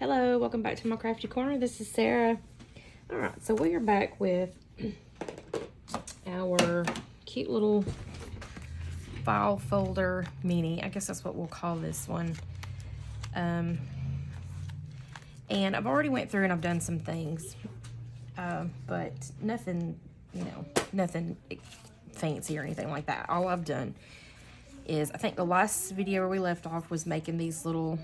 Hello, welcome back to my crafty corner. This is Sarah. All right, so we are back with our cute little file folder mini. I guess that's what we'll call this one. And I've already went through and I've done some things, but nothing, nothing fancy or anything like that. All I've done is, I think the last video where we left off was making these little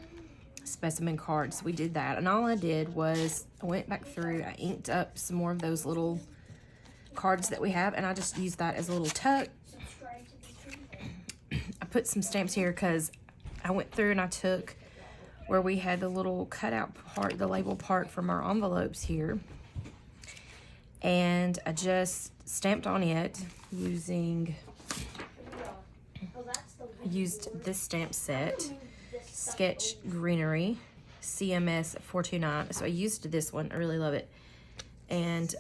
specimen cards. We did that, and all I did was I went back through, I inked up some more of those little cards that we have, and I just used that as a little tuck. I put some stamps here because I went through and I took where we had the little cutout part, the label part from our envelopes here, and I just stamped on it using, I used this stamp set, Sketch Greenery CMS 429. So I used this one. I really love it. And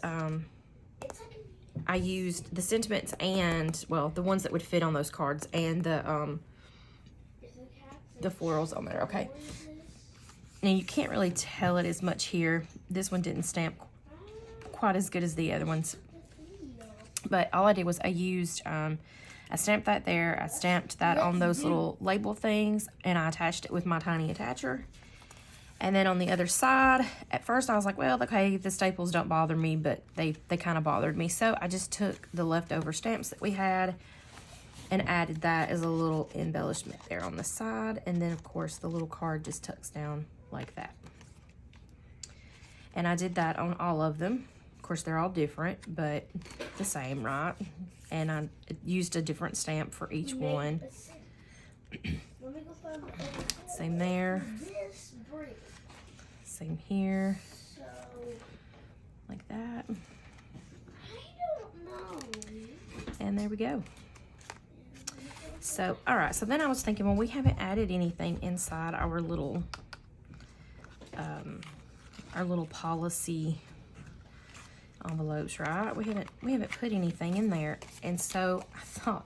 I used the sentiments and, well, the ones that would fit on those cards, and the florals on there. Okay. Now you can't really tell it as much here. This one didn't stamp quite as good as the other ones. But all I did was I used I stamped that there, I stamped that on those little label things, and I attached it with my tiny attacher. And then on the other side, at first I was like, well, okay, the staples don't bother me, but they kind of bothered me. So I just took the leftover stamps that we had and added that as a little embellishment there on the side. And then, of course, the little card just tucks down like that. And I did that on all of them. Of course, they're all different, but the same, right? And I used a different stamp for each one. Same there. Same here. Like that. And there we go. So, all right. So then I was thinking, well, we haven't added anything inside our little policy envelopes, right? We haven't put anything in there. And so I thought,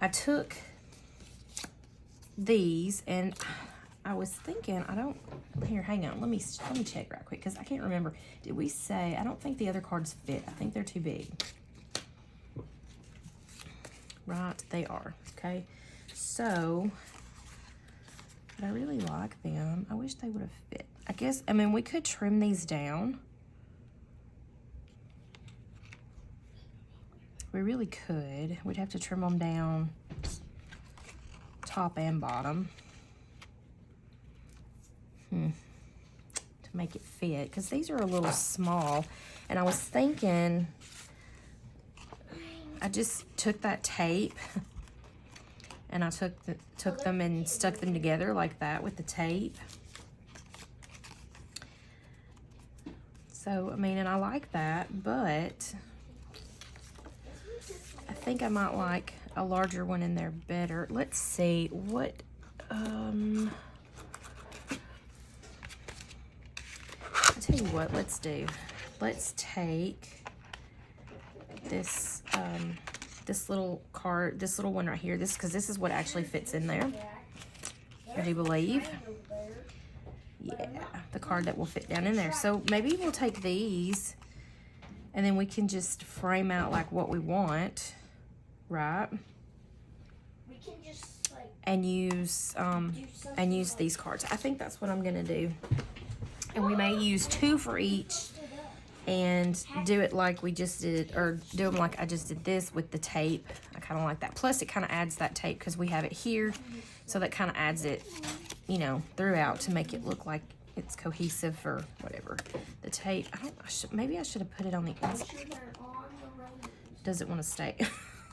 I took these and I was thinking, here, hang on, let me check right quick, because I can't remember. Did we say, I don't think the other cards fit. I think they're too big. Right, they are. Okay, so, but I really like them. I wish they would have fit. I guess, I mean, we could trim these down. We really could. We'd have to trim them down top and bottom to make it fit, because these are a little small. And I was thinking, I just took that tape and I took them and stuck them together like that with the tape. So, I mean, and I like that, but I think I might like a larger one in there better. Let's see what, I'll tell you what, let's do. Let's take this, this little card, this little one right here, because this is what actually fits in there, I do believe. Yeah, the card that will fit down in there. So maybe we'll take these and then we can just frame out like what we want, right? We can just like and use these cards. I think that's what I'm gonna do. And we may use 2 for each and do it like we just did, or do them like I just did this with the tape. I kind of like that. Plus it kind of adds that tape because we have it here, so that kind of adds it, throughout to make it look like it's cohesive or whatever. The tape, maybe I should have put it on the inside. Does it want to stay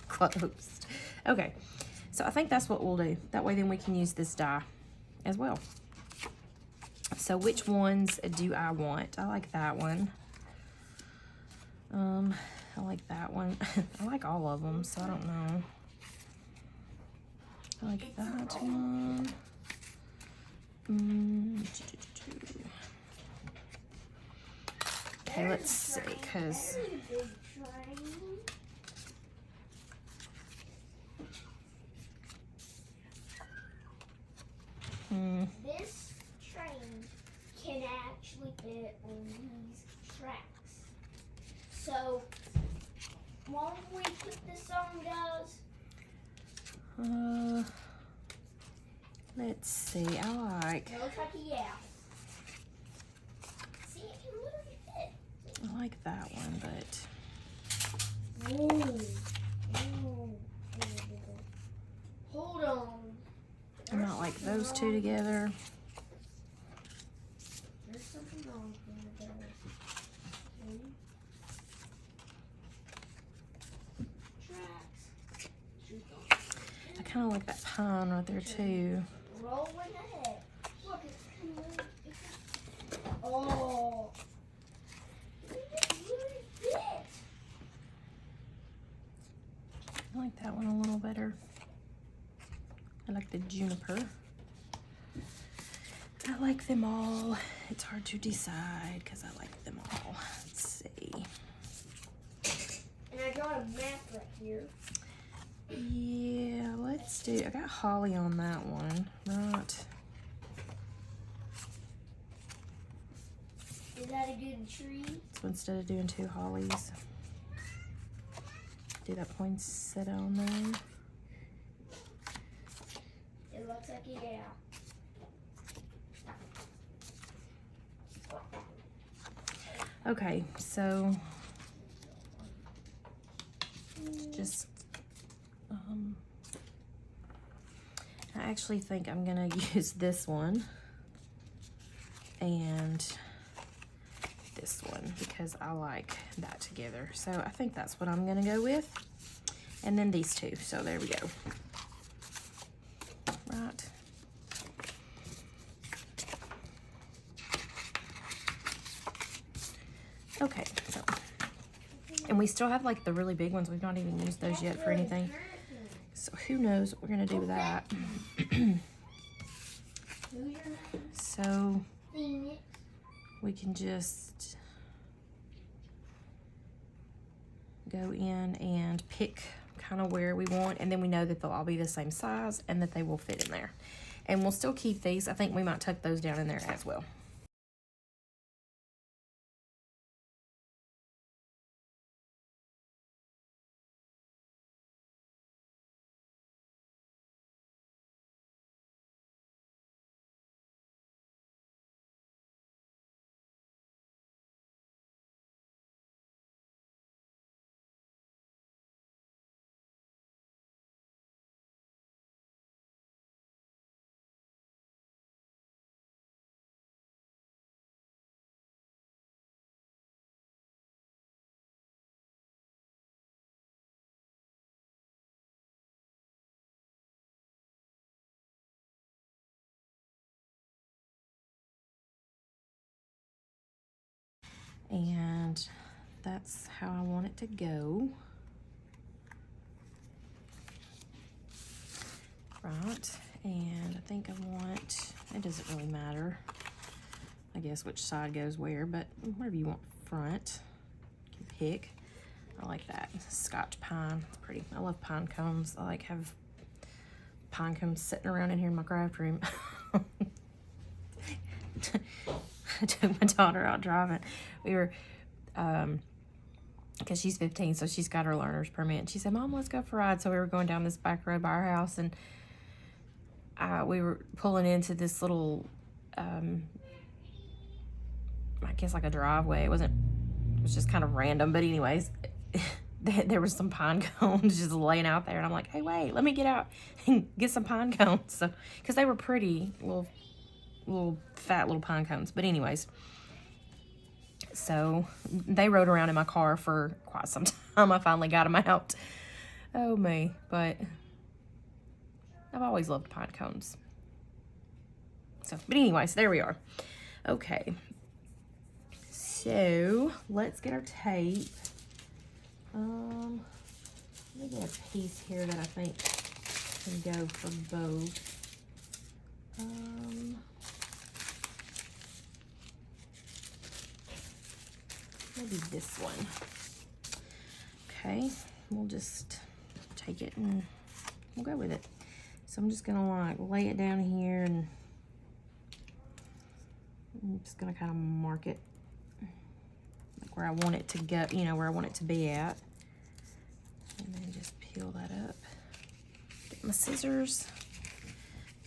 closed? Okay, so I think that's what we'll do. That way then we can use this die as well. So which ones do I want? I like that one. I like that one. I like all of them, so I don't know. I like that one. Okay, let's see, because this train So, won't we put this on, guys? Let's see. I like. It looks like a yeah. See, it can literally fit. I like that one, but. Ooh. Hold on. I not like those two together. There's something wrong with those. I kind of like that pine right there too. Roll in the head. Look, it's coming. Oh. It really fit. I like that one a little better. I like the juniper. I like them all. It's hard to decide because I like them all. Let's see. And I got a map right here. Yeah, let's do. I got holly on that one. Right. Is that a good tree? So instead of doing 2 hollies, do that poinsettia on there. It looks like a yeah. Okay, so just I actually think I'm gonna use this one and this one because I like that together. So I think that's what I'm gonna go with. And then these two. So there we go. Right. Okay, so, and we still have like the really big ones. We've not even used those yet for anything. So who knows what we're gonna do with that. So we can just go in and pick kind of where we want, and then we know that they'll all be the same size and that they will fit in there. And we'll still keep these. I think we might tuck those down in there as well. And that's how I want it to go. Right, and I think I want, it doesn't really matter, I guess, which side goes where, but wherever you want front, you can pick. I like that. Scotch pine, it's pretty. I love pine cones. I like have pine cones sitting around in here in my craft room. I took my daughter out driving. We were, because she's 15, so she's got her learner's permit. And she said, Mom, let's go for a ride. So we were going down this back road by our house, and we were pulling into this little, I guess like a driveway. It was just kind of random. But anyways, there was some pine cones just laying out there. And I'm like, hey, wait, let me get out and get some pine cones. So, because they were pretty, little fat little pine cones. But anyways, so they rode around in my car for quite some time. I finally got them out. Oh me, but I've always loved pine cones. So, but anyways, there we are. Okay, so let's get our tape. Let me get a piece here that I think can go for both. Maybe this one. Okay, we'll just take it and we'll go with it. So I'm just gonna like lay it down here, and I'm just gonna kind of mark it like where I want it to go, you know, where I want it to be at. And then just peel that up. Get my scissors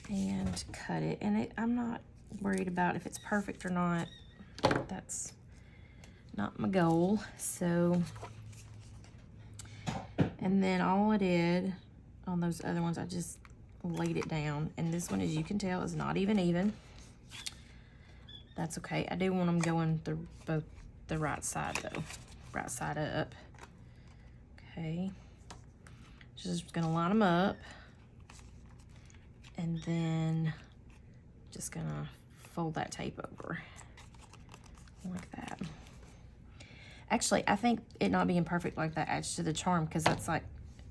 and cut it. And I'm not worried about if it's perfect or not. That's not my goal. So, and then all I did on those other ones, I just laid it down. And this one, as you can tell, is not even. That's okay. I do want them going through both the right side though. Right side up. Okay. Just gonna line them up. And then just gonna fold that tape over. Like that. Actually, I think it not being perfect like that adds to the charm, because that's like,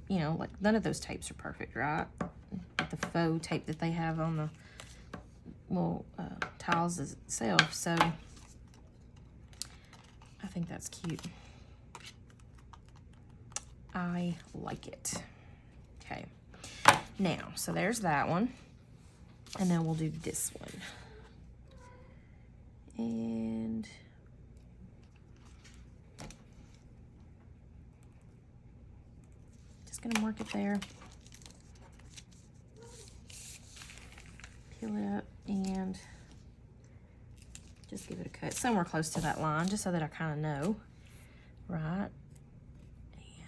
you know, like none of those tapes are perfect, right? The faux tape that they have on the tiles itself. So I think that's cute. I like it. Okay. Now, so there's that one. And then we'll do this one. And just gonna mark it there. Peel it up and just give it a cut somewhere close to that line, just so that I kind of know, right?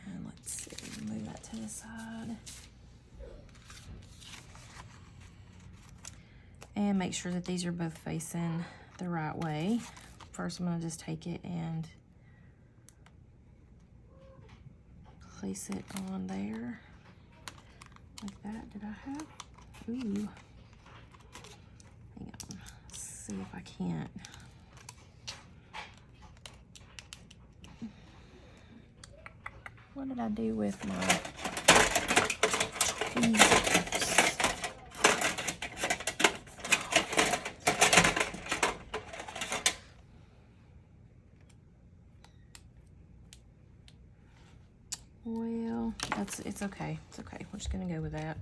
And let's see, move that to the side. And make sure that these are both facing the right way. First, I'm gonna just take it and place it on there, like that. Did I have? Ooh. Hang on, let's see if I can't. What did I do with my tweezers? Well, it's okay. It's okay. We're just gonna go with that.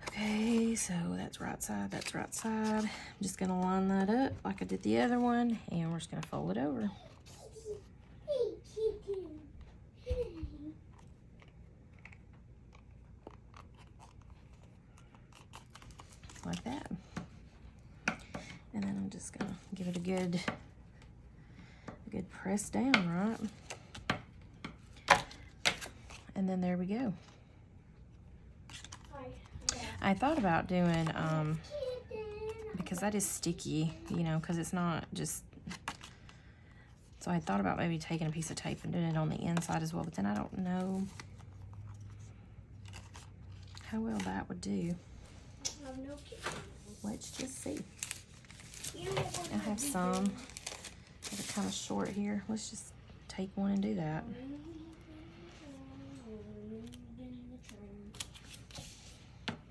Okay, so that's right side, that's right side. I'm just gonna line that up like I did the other one, and we're just gonna fold it over. Like that. And then I'm just gonna give it a good press down, right? And then there we go. I thought about doing, because that is sticky, you know, because it's not just, so I thought about maybe taking a piece of tape and doing it on the inside as well, but then I don't know how well that would do. Let's just see. I have some that are kind of short here. Let's just take one and do that.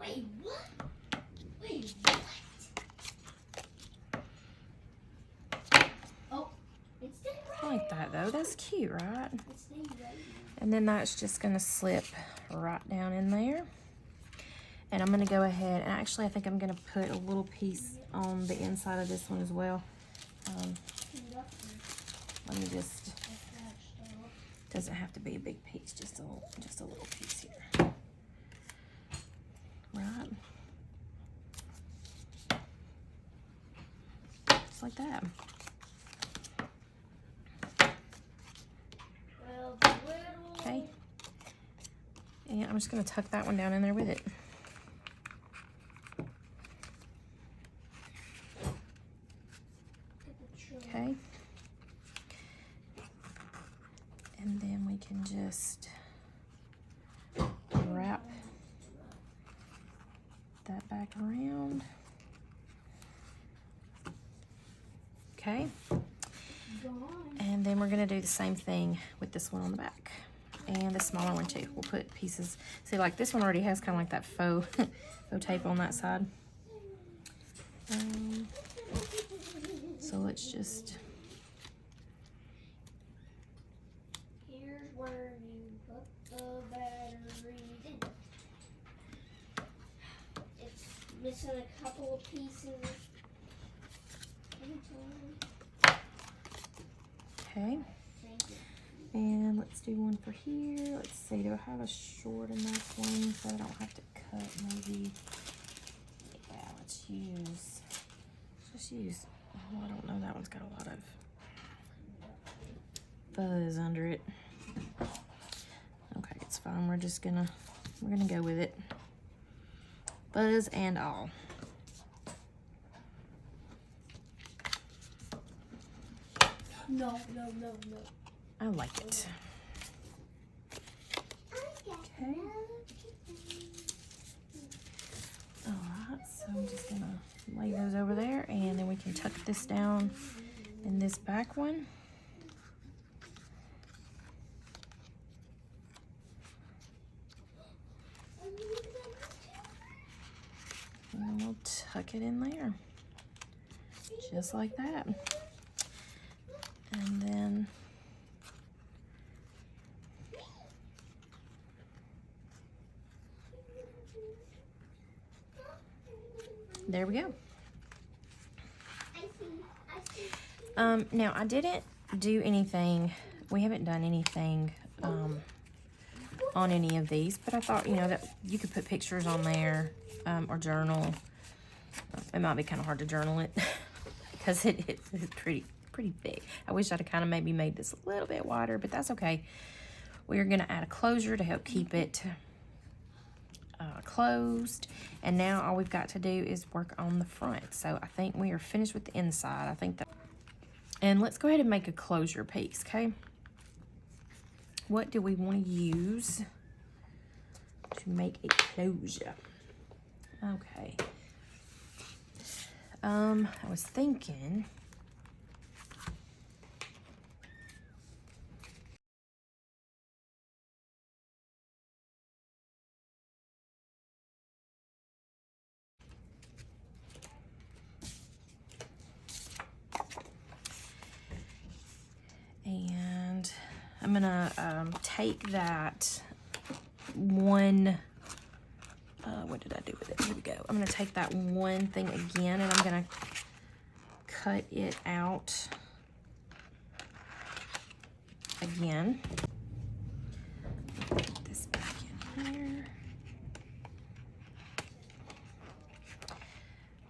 Wait, what? Wait, what? Oh, it's staying right. I like that though. That's cute, right? It's staying right. And then that's just gonna slip right down in there. And I'm gonna go ahead, and actually I think I'm gonna put a little piece on the inside of this one as well. Let me just, doesn't have to be a big piece, just a little piece here. Right. Just like that. Okay. And I'm just gonna tuck that one down in there with it. Okay. And then we can just wrap that back around. Okay. And then we're gonna do the same thing with this one on the back. And the smaller one too. We'll put pieces, see, like this one already has kind of like that faux tape on that side. So let's just, Here's where you put the batteries in. It's missing a couple of pieces. Okay. And let's do one for here. Let's see, do I have a short enough one so I don't have to cut maybe? Yeah, let's just use, oh, I don't know, that one's got a lot of fuzz under it. Okay, it's fine. We're gonna go with it. Fuzz and all. No. I like it. Okay. Alright, so I'm just gonna lay those over there, and then we can tuck this down in this back one. And we'll tuck it in there. Just like that. And then there we go. Now I didn't do anything, we haven't done anything on any of these, but I thought, you know, that you could put pictures on there or journal. It might be kind of hard to journal it because it's pretty thick. I wish I'd have kind of maybe made this a little bit wider, but that's okay. We're gonna add a closure to help keep it closed, and now all we've got to do is work on the front. So I think we are finished with the inside. I think that, and let's go ahead and make a closure piece. Okay, what do we want to use to make a closure? Okay, I was thinking and I'm gonna take that one, what did I do with it? Here we go. I'm gonna take that one thing again, and I'm gonna cut it out again. Put this back in here.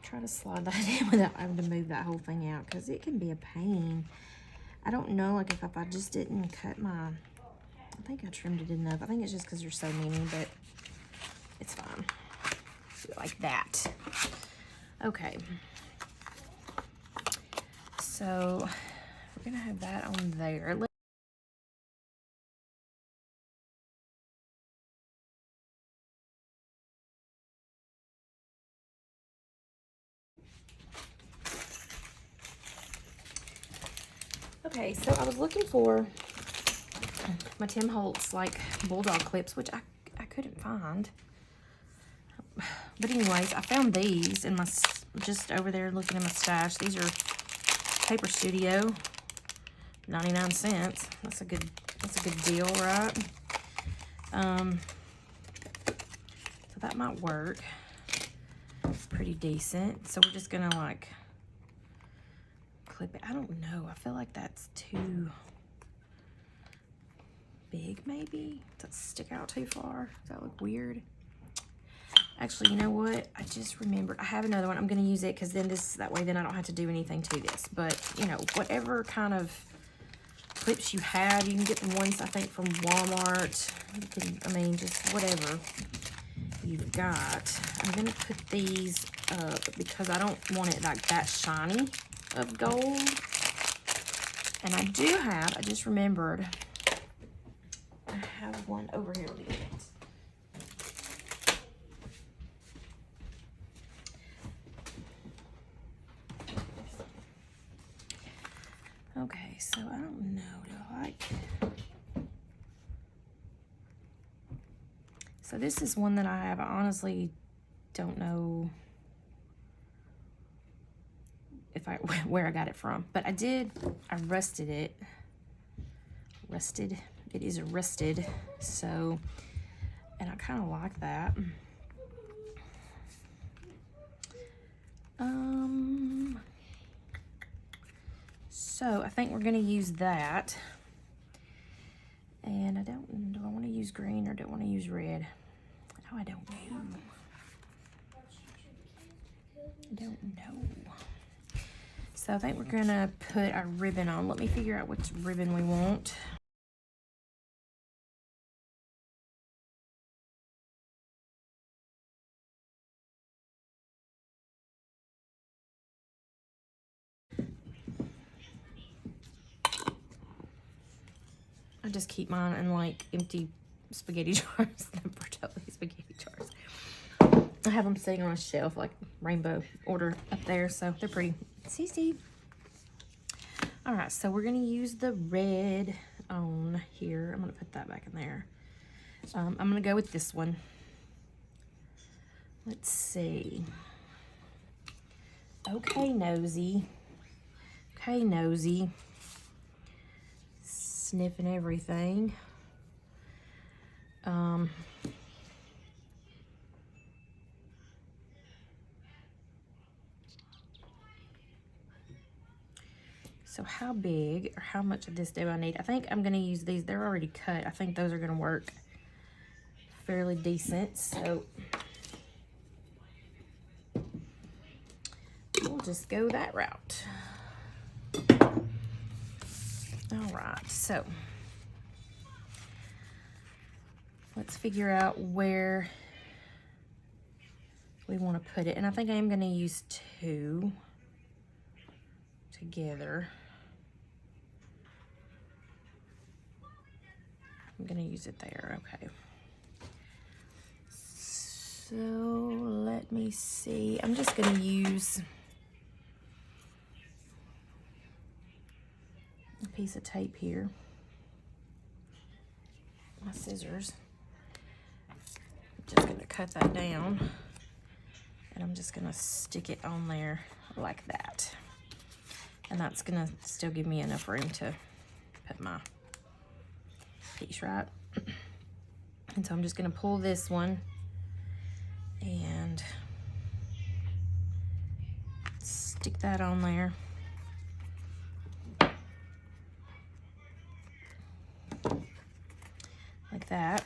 Try to slide that in without having to move that whole thing out, because it can be a pain. I don't know, like if I just didn't cut my, I think I trimmed it enough. I think it's just because there's so many, but it's fine. Do it like that. Okay. So we're gonna have that on there. Okay, so I was looking for my Tim Holtz like bulldog clips, which I couldn't find. But anyways, I found these in my, just over there looking in my stash. These are Paper Studio, 99 cents. That's a good deal, right? So that might work. It's pretty decent. So we're just gonna like clip it. I don't know. I feel like that's too big, maybe. Does that stick out too far? Does that look weird? Actually, you know what? I just remembered. I have another one. I'm going to use it because then that way then I don't have to do anything to this. But, you know, whatever kind of clips you have, you can get the ones, I think, from Walmart. You can, I mean, just whatever you've got. I'm going to put these up because I don't want it like that shiny of gold. And I do have, I just remembered, I have one over here. Look at it. Okay, so I don't know, do I like, so this is one that I have. I honestly don't know if where I got it from, but I rusted it. It is rusted, so, and I kind of like that. So I think we're gonna use that. And do I wanna use green or do I wanna use red? Oh, I don't know. I don't know. So I think we're gonna put our ribbon on. Let me figure out which ribbon we want. I just keep mine in like empty spaghetti jars, the Bertolli spaghetti jars. I have them sitting on a shelf like rainbow order up there, so they're pretty. CC. All right, so we're gonna use the red on here. I'm gonna put that back in there. I'm gonna go with this one. Let's see. Okay, nosy. Okay, nosy. Sniffing everything. So how big or how much of this do I need? I think I'm gonna use these. They're already cut. I think those are gonna work fairly decent. So we'll just go that route. All right, so let's figure out where we want to put it. And I think I am going to use 2 together. I'm going to use it there. Okay. So let me see. I'm just going to use a piece of tape here. My scissors. Just gonna cut that down, and I'm just gonna stick it on there like that, and that's gonna still give me enough room to put my piece, right? And so I'm just gonna pull this one and stick that on there. Like that.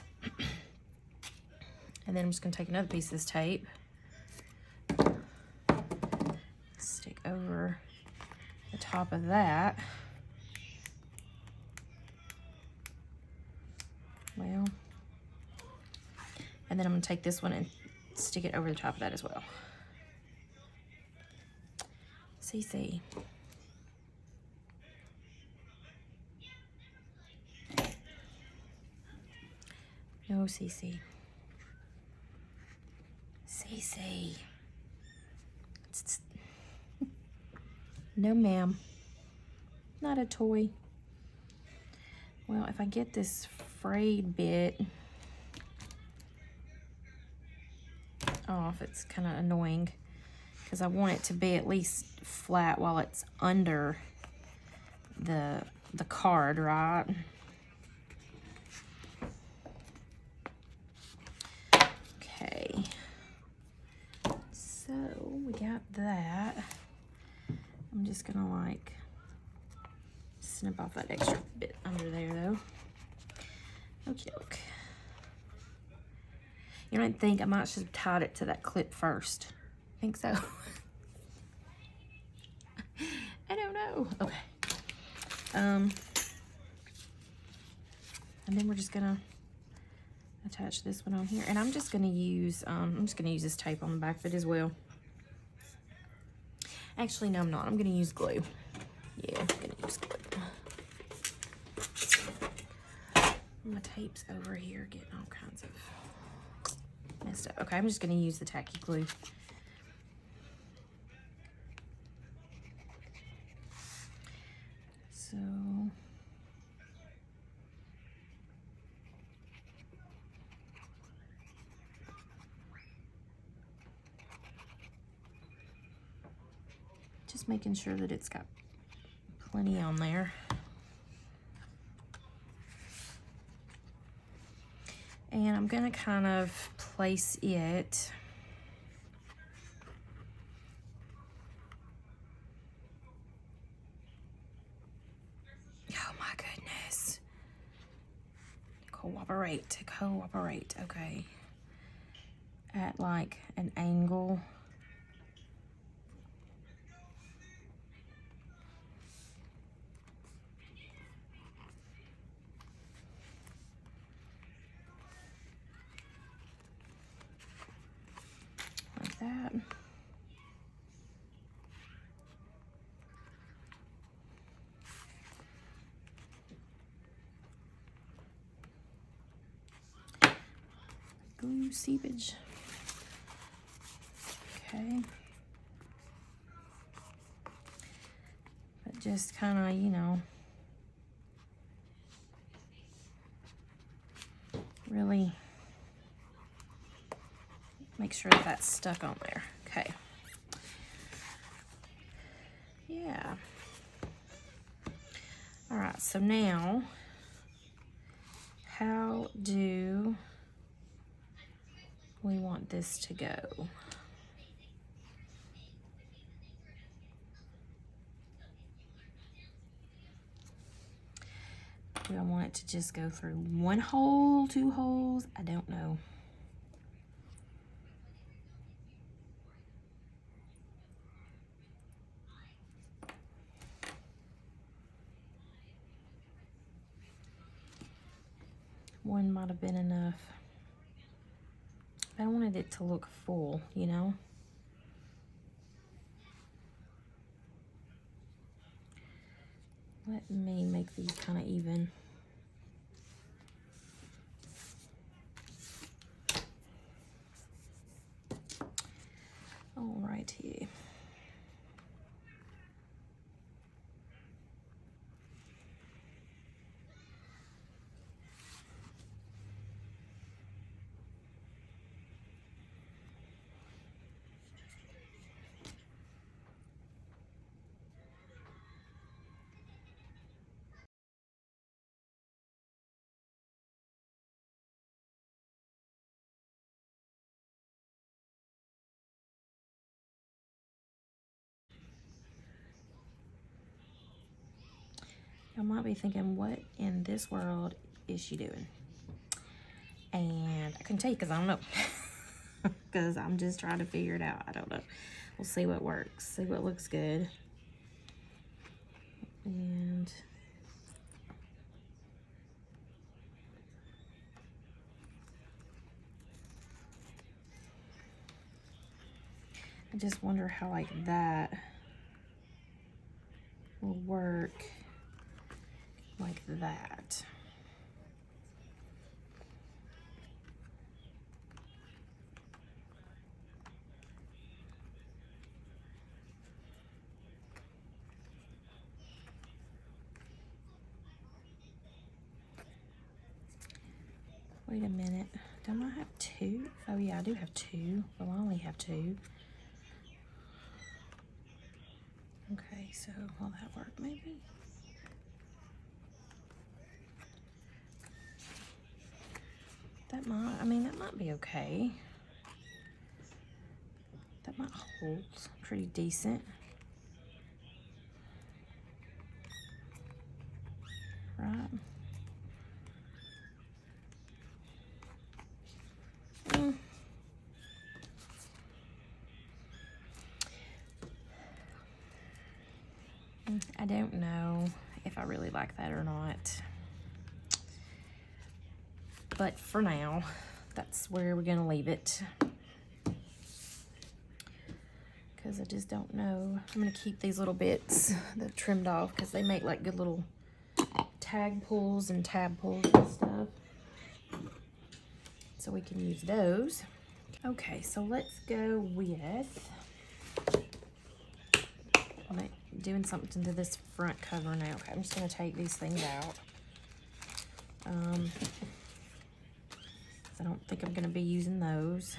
And then I'm just gonna take another piece of this tape, stick over the top of that. Well, and then I'm gonna take this one and stick it over the top of that as well. CC. No, CC. CC. No, ma'am. Not a toy. Well, if I get this frayed bit off, it's kind of annoying because I want it to be at least flat while it's under the card, right? Okay. So we got that. I'm just gonna like snip off that extra bit under there though. Okay, doke. You don't think I might should have tied it to that clip first? Think so? I don't know. Okay. And then we're just gonna attach this one on here, and I'm just gonna use this tape on the back of it as well. Actually, no, I'm not. I'm gonna use glue. Yeah, I'm gonna use glue. My tape's over here getting all kinds of messed up. Okay, I'm just gonna use the tacky glue. So just making sure that it's got plenty on there. And I'm gonna kind of place it Cooperate, cooperate, okay. At like an angle. Like that. Glue seepage. Okay. But just kind of, you know, really make sure that that's stuck on there. Okay. Yeah. All right, so now, how do we want this to go? Do I want it to just go through one hole, two holes? I don't know. One might have been enough. I wanted it to look full, you know? Let me make these kind of even. All righty. I might be thinking, what in this world is she doing? And I couldn't tell you because I don't know. Because I'm just trying to figure it out. I don't know. We'll see what works. See what looks good. And I just wonder how like that will work like that. Wait a minute. Don't I have two? Oh yeah, I do have two. Well, I only have two. Okay, so will that work maybe? That might, I mean, that might be okay. That might hold pretty decent. Right? I don't know if I really like that or not. But for now, that's where we're gonna leave it. Because I just don't know. I'm gonna keep these little bits that I've trimmed off because they make like good little tag pulls and tab pulls and stuff. So we can use those. Okay, so let's go with, I'm doing something to this front cover now. Okay, I'm just gonna take these things out. I don't think I'm gonna be using those.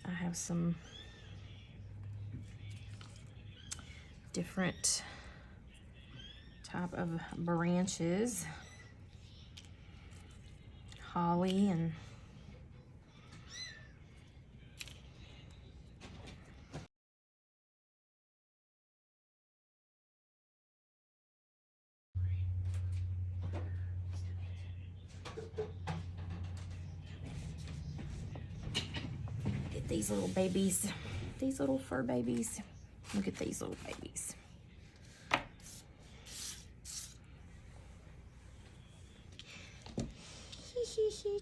I have some different type of branches. Holly and Get these little babies, these little fur babies. Look at these little babies.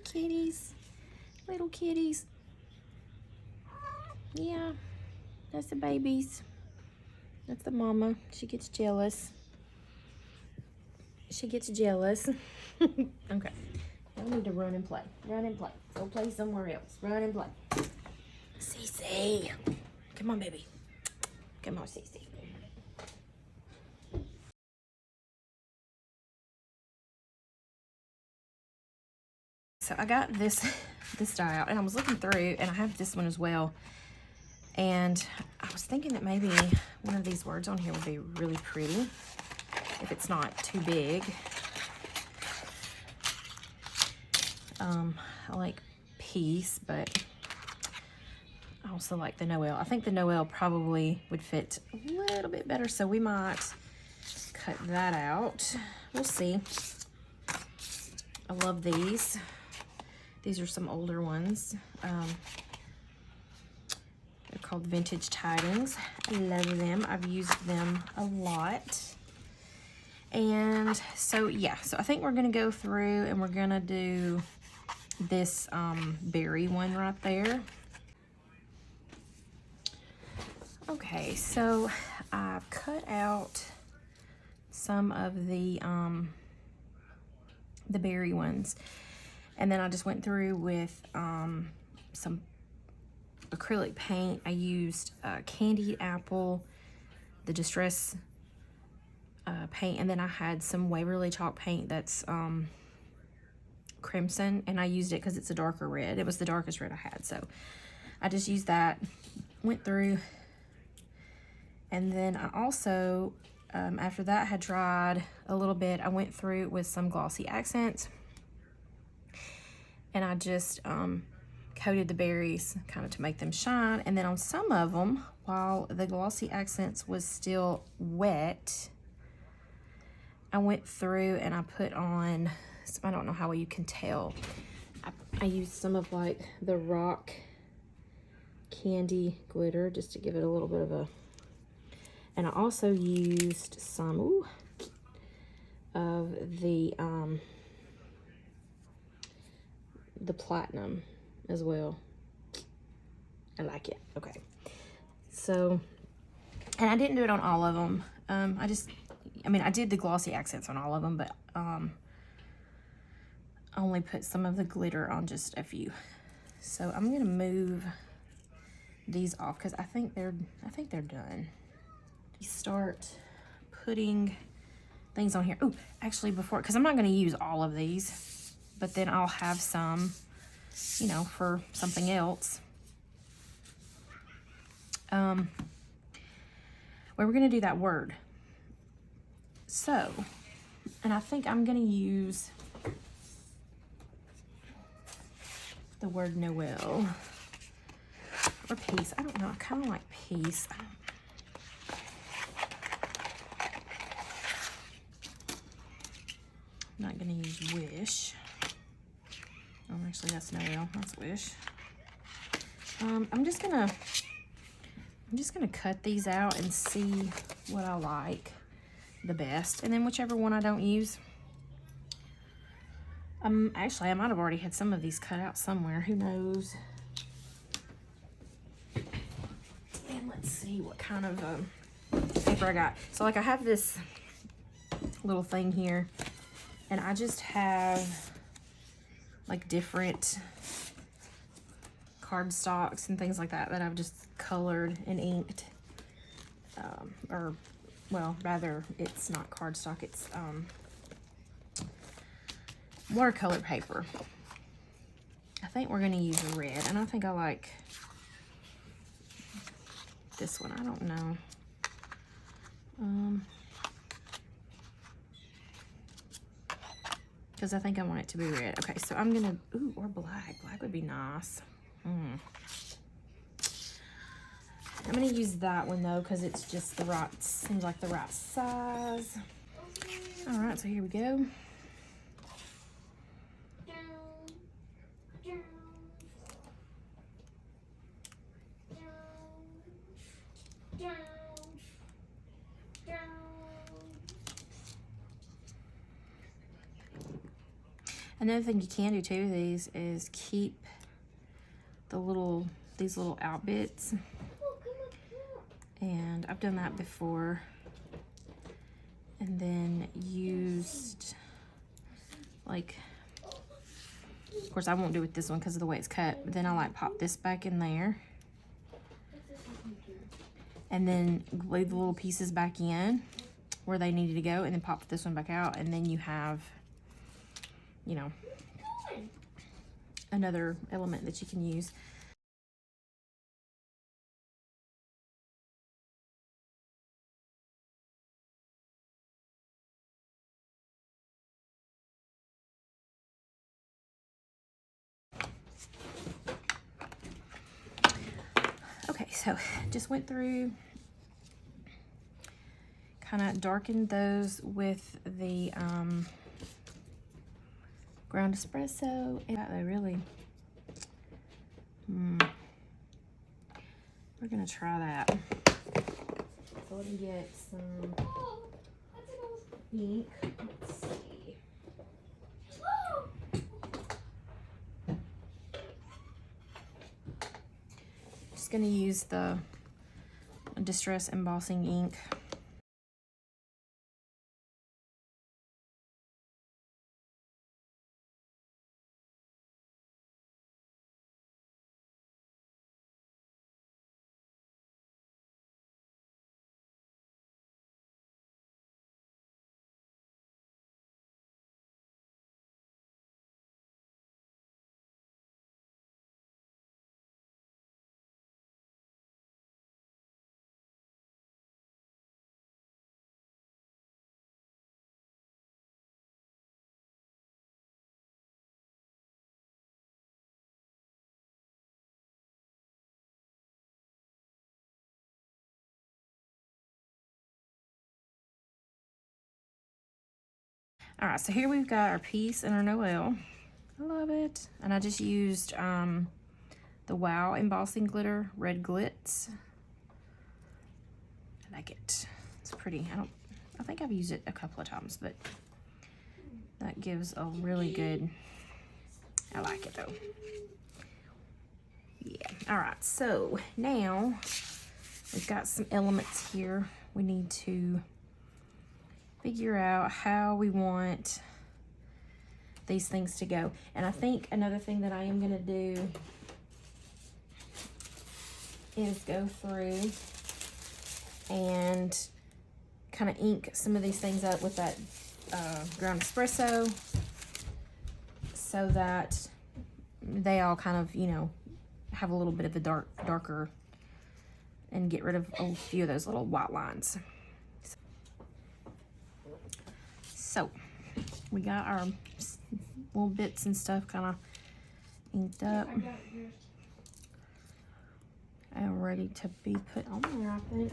Kitties, little kitties. Yeah, that's the babies. That's the mama. She gets jealous. She gets jealous. Okay. Y'all need to run and play. Run and play. Go play somewhere else. Run and play. Cece. Come on, baby. Come on, Cece. So I got this die out, and I was looking through, and I have this one as well. And I was thinking that maybe one of these words on here would be really pretty if it's not too big. I like peace, but I also like the Noel. I think the Noel probably would fit a little bit better, so we might cut that out. We'll see. I love these. These are some older ones. They're called Vintage Tidings. I love them. I've used them a lot. And so, yeah. So I think we're going to go through and we're going to do this berry one right there. Okay, so I've cut out some of the berry ones. And then I just went through with some acrylic paint. I used candied apple, the distress paint, and then I had some Waverly chalk paint that's crimson, and I used it because it's a darker red. It was the darkest red I had, so I just used that, went through, and then I also, after that had dried a little bit, I went through with some glossy accents, and I just coated the berries kind of to make them shine. And then on some of them, while the glossy accents was still wet, I went through and I put on, I don't know how well you can tell, I used some of like the rock candy glitter just to give it a little bit of a, and I also used some of the platinum as well. I like it. Okay, so, and I didn't do it on all of them. I mean, I did the glossy accents on all of them, but I only put some of the glitter on just a few. So I'm gonna move these off because I think they're done. You start putting things on here. Oh, actually, before, because I'm not gonna use all of these, but then I'll have some, you know, for something else. Where we're gonna do that word. So, and I think I'm gonna use the word Noel or peace. I don't know. I kind of like peace. I'm not gonna use wish. Oh, actually, that's Noel. That's wish. I'm just gonna cut these out and see what I like the best, and then whichever one I don't use. Actually, I might have already had some of these cut out somewhere. Who knows? And let's see what kind of paper I got. So, like, I have this little thing here, and I just have like different cardstocks and things like that that I've just colored and inked, or well, rather, it's not cardstock, it's watercolor paper. I think we're gonna use red, and I think I like this one. I don't know. Because I think I want it to be red. Okay, so I'm gonna, ooh, or black. Black would be nice. I'm gonna use that one though, because it's just the right, seems like the right size. All right, so here we go. Another thing you can do too with these is keep these little out bits. And I've done that before. And then used, like, of course I won't do it with this one because of the way it's cut, but then I like pop this back in there. And then glue the little pieces back in where they needed to go, and then pop this one back out, and then you have, you know, another element that you can use. Okay, so just went through, kind of darkened those with the ground espresso. They really, we're gonna try that. So let me get some ink. Let's see. Just gonna use the Distress Embossing ink. All right, so here we've got our piece and our Noel. I love it. And I just used the Wow embossing glitter, red glitz. I like it. It's pretty. I think I've used it a couple of times, but that gives a really good, I like it though. Yeah. All right, so now we've got some elements here. We need to figure out how we want these things to go. And I think another thing that I am gonna do is go through and kind of ink some of these things up with that ground espresso so that they all kind of, you know, have a little bit of a darker, and get rid of a few of those little white lines. So we got our little bits and stuff kind of inked up and ready to be put on there, I think.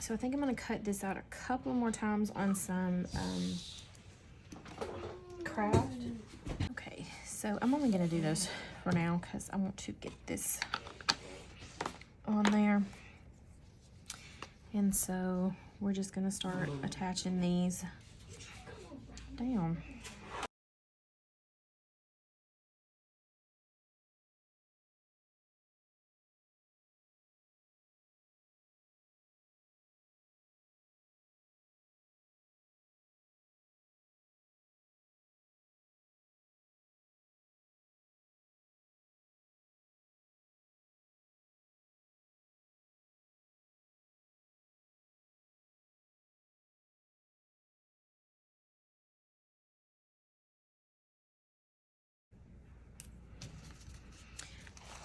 So I think I'm gonna cut this out a couple more times on some craft. Okay, so I'm only gonna do those for now because I want to get this on there. And so we're just gonna start attaching these down.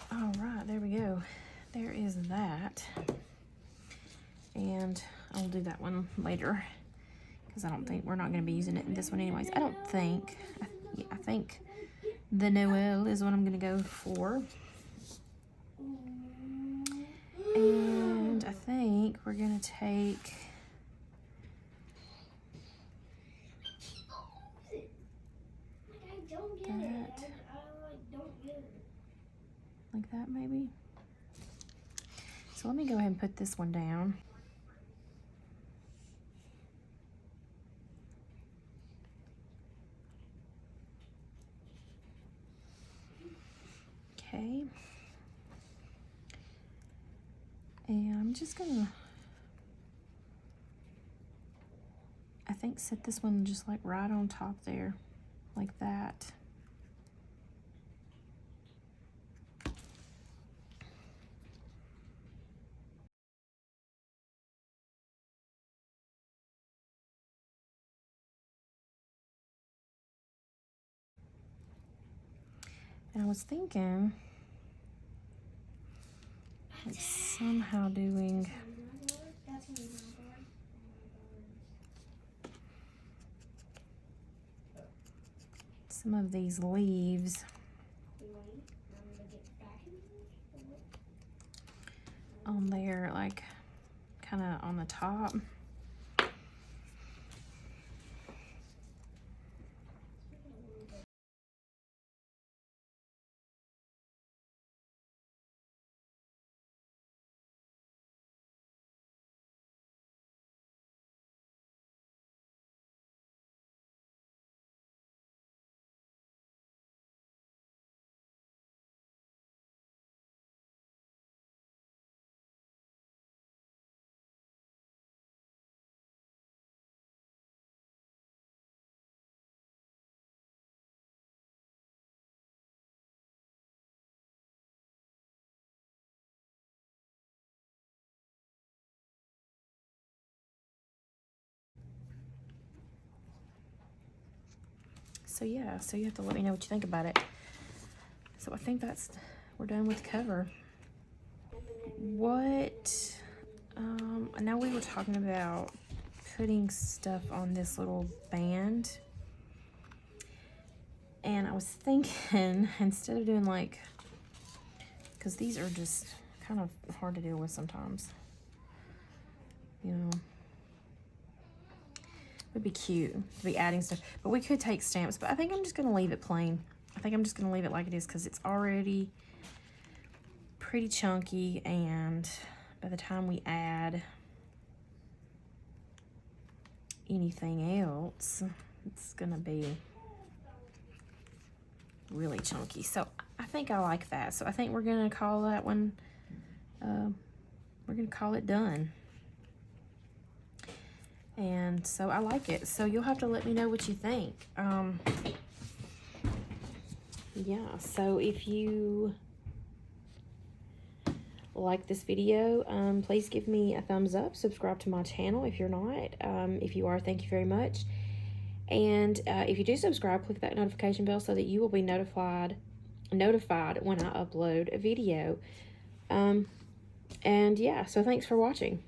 All right, there we go. There is that. And I'll do that one later because I don't think we're not going to be using it in this one anyways. I don't think. I think the Noel is what I'm going to go for. And I think we're going to take... that. Like that maybe. So let me go ahead and put this one down. Okay. And I'm just gonna, I think, set this one just like right on top there, like that. And I was thinking, like somehow doing some of these leaves on there, like kind of on the top. So yeah, so you have to let me know what you think about it. So I think we're done with the cover. What, I know we were talking about putting stuff on this little band. And I was thinking, instead of doing like, because these are just kind of hard to deal with sometimes, you know. Would be cute to be adding stuff, but we could take stamps, but I think I'm just going to leave it plain. I think I'm just going to leave it like it is because it's already pretty chunky, and by the time we add anything else, it's going to be really chunky. So I think I like that. So I think we're going to call that one, we're going to call it done. And so I like it. So you'll have to let me know what you think. Yeah, so if you like this video, please give me a thumbs up. Subscribe to my channel if you're not. If you are, thank you very much. And if you do subscribe, click that notification bell so that you will be notified when I upload a video. And yeah, so thanks for watching.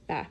Bye.